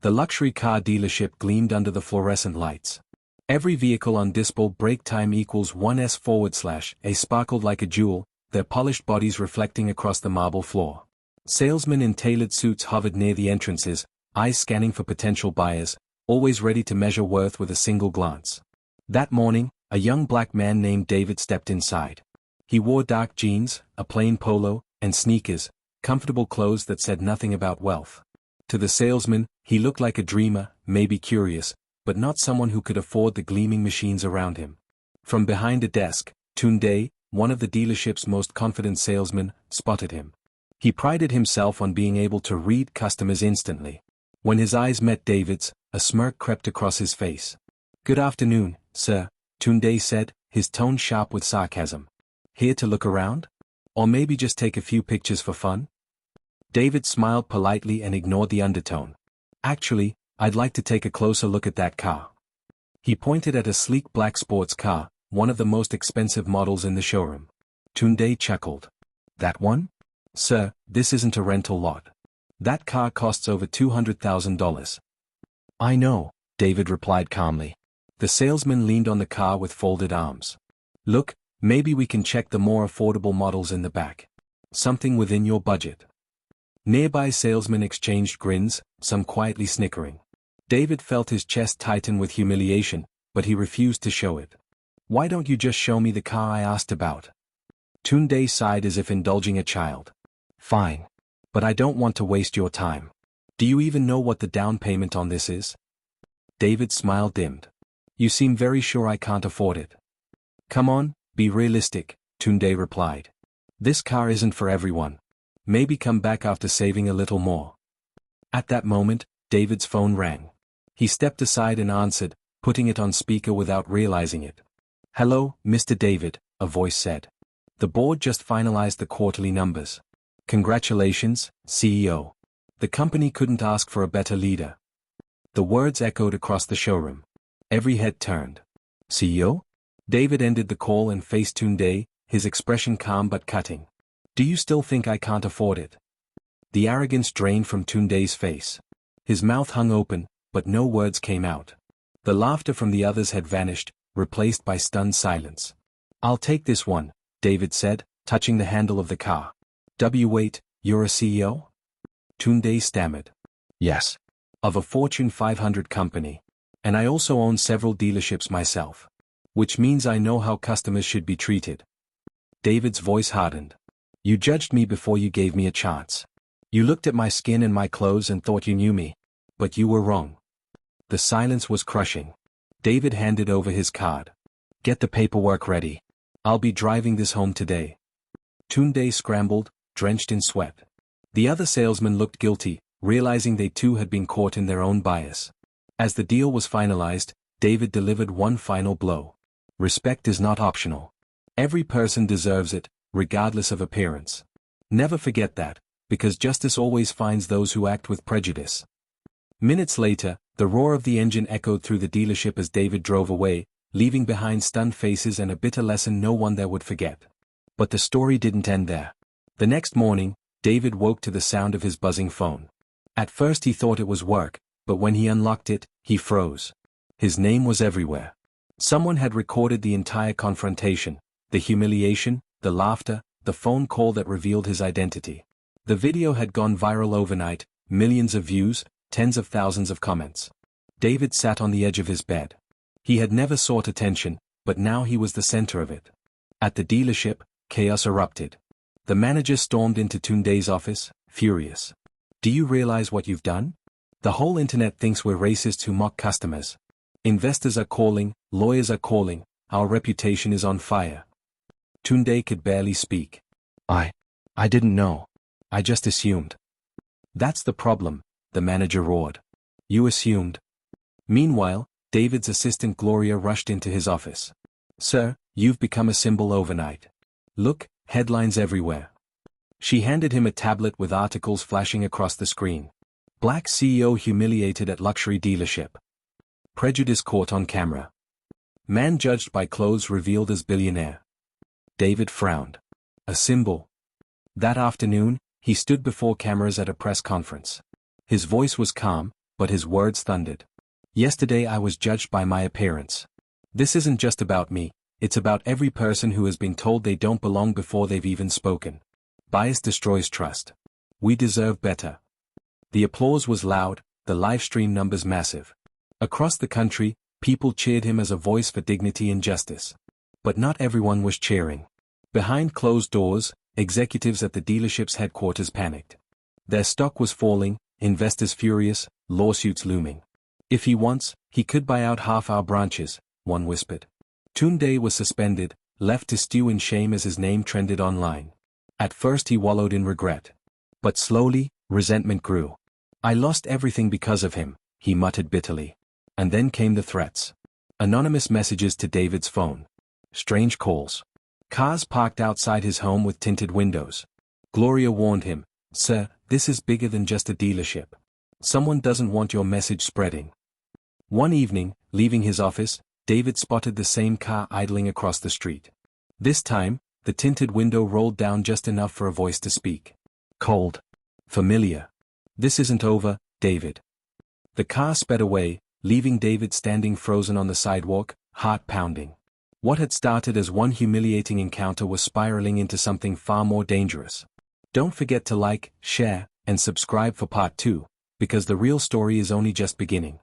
The luxury car dealership gleamed under the fluorescent lights. Every vehicle on display brake time equals 1s/A sparkled like a jewel, their polished bodies reflecting across the marble floor. Salesmen in tailored suits hovered near the entrances, eyes scanning for potential buyers, always ready to measure worth with a single glance. That morning, a young black man named David stepped inside. He wore dark jeans, a plain polo, and sneakers, comfortable clothes that said nothing about wealth. To the salesman, he looked like a dreamer, maybe curious, but not someone who could afford the gleaming machines around him. From behind a desk, Tunde, one of the dealership's most confident salesmen, spotted him. He prided himself on being able to read customers instantly. When his eyes met David's, a smirk crept across his face. "Good afternoon, sir," Tunde said, his tone sharp with sarcasm. "Here to look around? Or maybe just take a few pictures for fun?" David smiled politely and ignored the undertone. "Actually, I'd like to take a closer look at that car." He pointed at a sleek black sports car, one of the most expensive models in the showroom. Tunde chuckled. "That one? Sir, this isn't a rental lot. That car costs over $200,000. "I know," David replied calmly. The salesman leaned on the car with folded arms. "Look, maybe we can check the more affordable models in the back. Something within your budget." Nearby salesmen exchanged grins, some quietly snickering. David felt his chest tighten with humiliation, but he refused to show it. "Why don't you just show me the car I asked about?" Tunde sighed as if indulging a child. "Fine. But I don't want to waste your time. Do you even know what the down payment on this is?" David's smile dimmed. "You seem very sure I can't afford it." "Come on, be realistic," Tunde replied. "This car isn't for everyone. Maybe come back after saving a little more." At that moment, David's phone rang. He stepped aside and answered, putting it on speaker without realizing it. "Hello, Mr. David," a voice said. "The board just finalized the quarterly numbers. Congratulations, CEO. The company couldn't ask for a better leader." The words echoed across the showroom. Every head turned. "CEO?" David ended the call and faced Tunde, his expression calm but cutting. "Do you still think I can't afford it?" The arrogance drained from Tunde's face. His mouth hung open, but no words came out. The laughter from the others had vanished, replaced by stunned silence. "I'll take this one," David said, touching the handle of the car. "Wait, you're a CEO?" Tunde stammered. "Yes. Of a Fortune 500 company. And I also own several dealerships myself. Which means I know how customers should be treated." David's voice hardened. "You judged me before you gave me a chance. You looked at my skin and my clothes and thought you knew me. But you were wrong." The silence was crushing. David handed over his card. "Get the paperwork ready. I'll be driving this home today." Tunde scrambled, drenched in sweat. The other salesmen looked guilty, realizing they too had been caught in their own bias. As the deal was finalized, David delivered one final blow. Respect is not optional. Every person deserves it, regardless of appearance. Never forget that, because justice always finds those who act with prejudice. Minutes later, the roar of the engine echoed through the dealership as David drove away, leaving behind stunned faces and a bitter lesson no one there would forget. But the story didn't end there. The next morning, David woke to the sound of his buzzing phone. At first he thought it was work, but when he unlocked it, he froze. His name was everywhere. Someone had recorded the entire confrontation, the humiliation, the laughter, the phone call that revealed his identity. The video had gone viral overnight, millions of views, tens of thousands of comments. David sat on the edge of his bed. He had never sought attention, but now he was the center of it. At the dealership, chaos erupted. The manager stormed into Tunde's office, furious. "Do you realize what you've done? The whole internet thinks we're racists who mock customers. Investors are calling, lawyers are calling, our reputation is on fire." Tunde could barely speak. I didn't know. I just assumed." "That's the problem," the manager roared. "You assumed." Meanwhile, David's assistant Gloria rushed into his office. "Sir, you've become a symbol overnight. Look, headlines everywhere." She handed him a tablet with articles flashing across the screen. Black CEO humiliated at luxury dealership. Prejudice caught on camera. Man judged by clothes revealed as billionaire. David frowned. A symbol. That afternoon, he stood before cameras at a press conference. His voice was calm, but his words thundered. Yesterday I was judged by my appearance. This isn't just about me, it's about every person who has been told they don't belong before they've even spoken. Bias destroys trust. We deserve better. The applause was loud, the live stream numbers massive. Across the country, people cheered him as a voice for dignity and justice. But not everyone was cheering. Behind closed doors, executives at the dealership's headquarters panicked. Their stock was falling, investors furious, lawsuits looming. If he wants, he could buy out half our branches, one whispered. Tunde was suspended, left to stew in shame as his name trended online. At first he wallowed in regret. But slowly, resentment grew. I lost everything because of him, he muttered bitterly. And then came the threats. Anonymous messages to David's phone. Strange calls. Cars parked outside his home with tinted windows. Gloria warned him, "Sir, this is bigger than just a dealership. Someone doesn't want your message spreading." One evening, leaving his office, David spotted the same car idling across the street. This time, the tinted window rolled down just enough for a voice to speak. Cold. Familiar. "This isn't over, David." The car sped away, leaving David standing frozen on the sidewalk, heart pounding. What had started as one humiliating encounter was spiraling into something far more dangerous. Don't forget to like, share, and subscribe for part 2, because the real story is only just beginning.